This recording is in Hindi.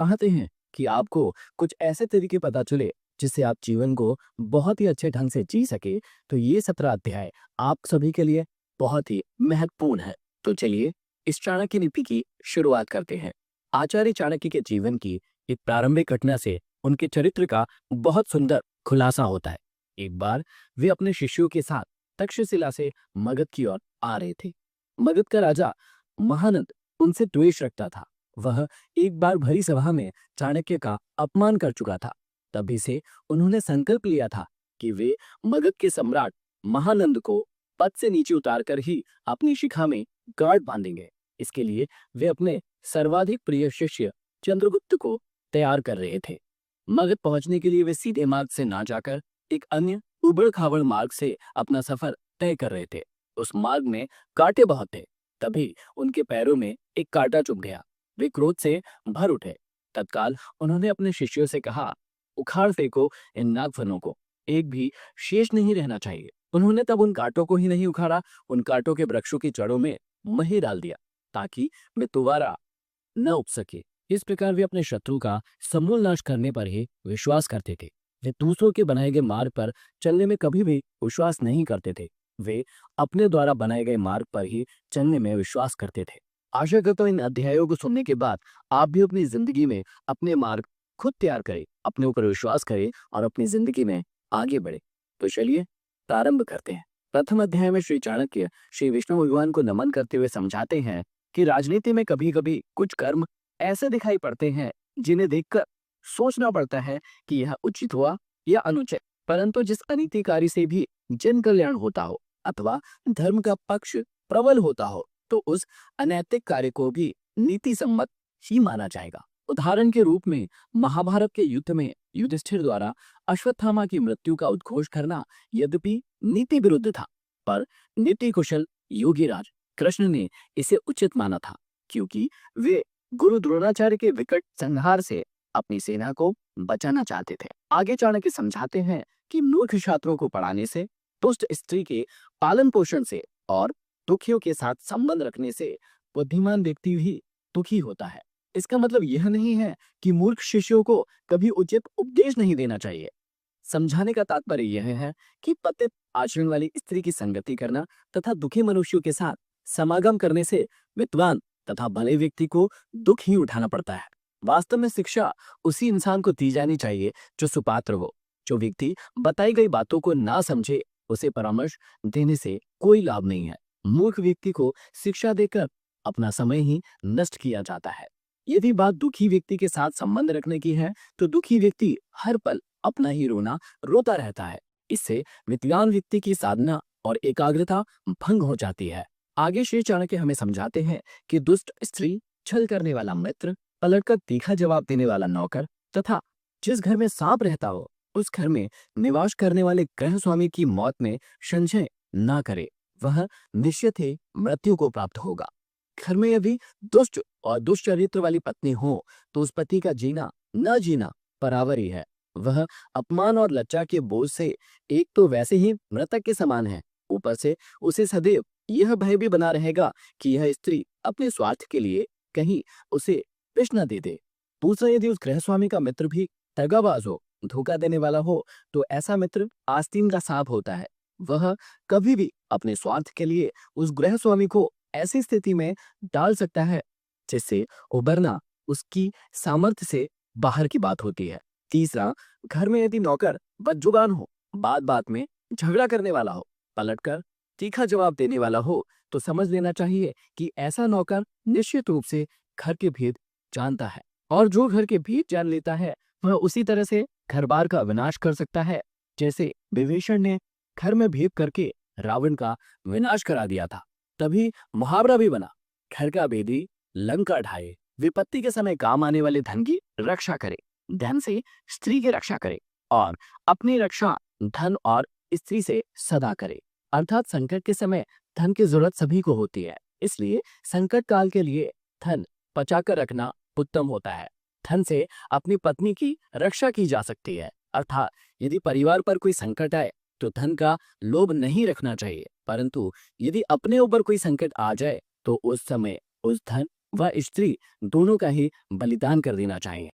चाहते हैं कि आपको कुछ ऐसे तरीके पता चले जिससे आप जीवन को बहुत ही अच्छे ढंग से जी सके, तो ये 17 अध्याय आप सभी के लिए बहुत ही महत्वपूर्ण है। तो चलिए इस चाणक्य नीति की शुरुआत करते हैं। आचार्य चाणक्य के जीवन की एक प्रारंभिक घटना से उनके चरित्र का बहुत सुंदर खुलासा होता है। एक बार वे अपने शिष्यों के साथ तक्षशिला से मगध की ओर आ रहे थे। मगध का राजा महानंद उनसे द्वेष रखता था। वह एक बार भरी सभा में चाणक्य का अपमान कर चुका था। तभी से उन्होंने संकल्प लिया था कि वे मगध के सम्राट महानंद को पद से नीचे उतारकर ही अपनी शिखा में गांठ बांधेंगे। इसके लिए वे अपने सर्वाधिक प्रिय शिष्य चंद्रगुप्त को तैयार कर रहे थे। मगध पहुंचने के लिए वे सीधे मार्ग से ना जाकर एक अन्य उबड़-खाबड़ मार्ग से अपना सफर तय कर रहे थे। उस मार्ग में कांटे बहुत थे। तभी उनके पैरों में एक कांटा चुभ गया। वे क्रोध से भर उठे। तत्काल उन्होंने अपने शिष्यों से कहा, उखाड़ फेंको इन नागफनों को, एक भी शेष नहीं रहना चाहिए। उन्होंने तब उन कांटों को ही नहीं उखाड़ा, उन कांटों के वृक्षों की जड़ों में मही डाल दिया ताकि वे दोबारा न उग सके। इस प्रकार वे अपने शत्रु का समूल नाश करने पर ही विश्वास करते थे। वे दूसरों के बनाए गए मार्ग पर चलने में कभी भी विश्वास नहीं करते थे। वे अपने द्वारा बनाए गए मार्ग पर ही चलने में विश्वास करते थे। आशा करता हूं इन अध्यायों को सुनने के बाद आप भी अपनी जिंदगी में अपने मार्ग खुद तैयार करें, अपने ऊपर विश्वास करें और अपनी जिंदगी में आगे बढ़े। तो चलिए प्रारंभ करते हैं। प्रथम अध्याय में श्री चाणक्य श्री विष्णु भगवान को नमन करते हुए समझाते हैं कि राजनीति में कभी-कभी कुछ कर्म ऐसे दिखाई पड़ते हैं जिन्हें देखकर सोचना पड़ता है कि यह उचित हुआ या अनुचित। परंतु जिस अनीतिकारी से भी जन कल्याण होता हो अथवा धर्म का पक्ष प्रबल होता हो, तो उस अनैतिक कार्य को भी नीति सम्मत ही माना जाएगा। उदाहरण के रूप में महाभारत के युद्ध में युधिष्ठिर द्वारा अश्वत्थामा की मृत्यु का उद्घोष करना यद्यपि नीति विरुद्ध था, पर नीति कुशल योगीराज कृष्ण ने इसे उचित माना था, क्योंकि वे गुरु द्रोणाचार्य के विकट संहार से अपनी सेना को बचाना चाहते थे। आगे चाणक्य समझाते हैं कि मूर्ख छात्रों को पढ़ाने से, दुष्ट स्त्री के पालन पोषण से और दुखियों के साथ संबंध रखने से बुद्धिमान व्यक्ति भी दुखी होता है। इसका मतलब यह नहीं है कि मूर्ख शिष्यों को कभी उचित उपदेश नहीं देना चाहिए। समझाने का तात्पर्य यह है कि पतित आचरण वाली स्त्री की संगति करना तथा दुखी मनुष्यों के साथ समागम करने से विद्वान तथा भले व्यक्ति को दुख ही उठाना पड़ता है। वास्तव में शिक्षा उसी इंसान को दी जानी चाहिए जो सुपात्र हो। जो व्यक्ति बताई गई बातों को ना समझे, उसे परामर्श देने से कोई लाभ नहीं है। मूर्ख व्यक्ति को शिक्षा देकर अपना समय ही नष्ट किया जाता है। यदि बात दुखी व्यक्ति के साथ संबंध रखने की है, तो दुखी व्यक्ति हर पल अपना ही रोना रोता रहता है। इससे विद्वान व्यक्ति की साधना और एकाग्रता भंग हो जाती है। आगे श्री चाणक्य हमें समझाते हैं कि दुष्ट स्त्री, छल करने वाला मित्र, पलटकर तीखा जवाब देने वाला नौकर तथा जिस घर में सांप रहता हो, उस घर में निवास करने वाले गृह स्वामी की मौत में संशय ना करे। वह निश्चित ही मृत्यु को प्राप्त होगा। घर में यदि दुष्ट और दुष्चरित्र वाली पत्नी हो, तो उस पति का जीना न जीना बराबर ही है। वह अपमान और लज्जा के बोझ से एक तो वैसे ही मृतक के समान है, ऊपर से उसे सदैव यह भय भी बना रहेगा कि यह स्त्री अपने स्वार्थ के लिए कहीं उसे विष न दे दे। दूसरा, यदि उस गृहस्वामी का मित्र भी दगाबाज हो, धोखा देने वाला हो, तो ऐसा मित्र आस्तीन का सांप होता है। वह कभी भी अपने स्वार्थ के लिए उस गृहस्वामी को ऐसी स्थिति में डाल सकता है जिससे उबरना उसकी सामर्थ्य से बाहर की बात होती है। तीसरा, घर में यदि नौकर बदजुबान हो, बात बात में झगड़ा करने वाला हो, पलटकर तीखा जवाब देने वाला हो, तो समझ लेना चाहिए कि ऐसा नौकर निश्चित रूप से घर के भेद जानता है, और जो घर के भेद जान लेता है वह उसी तरह से घर बार का विनाश कर सकता है जैसे विभीषण ने घर में भेद करके रावण का विनाश करा दिया था। तभी मुहावरा भी बना, घर का भेदी लंका ढाए। विपत्ति के समय काम आने वाले धन की रक्षा करे, धन से स्त्री की रक्षा करे और अपनी रक्षा धन और स्त्री से सदा करे। अर्थात संकट के समय धन की जरूरत सभी को होती है, इसलिए संकट काल के लिए धन बचाकर रखना उत्तम होता है। धन से अपनी पत्नी की रक्षा की जा सकती है। अर्थात यदि परिवार पर कोई संकट आए तो धन का लोभ नहीं रखना चाहिए, परंतु यदि अपने ऊपर कोई संकट आ जाए तो उस समय उस धन व स्त्री दोनों का ही बलिदान कर देना चाहिए।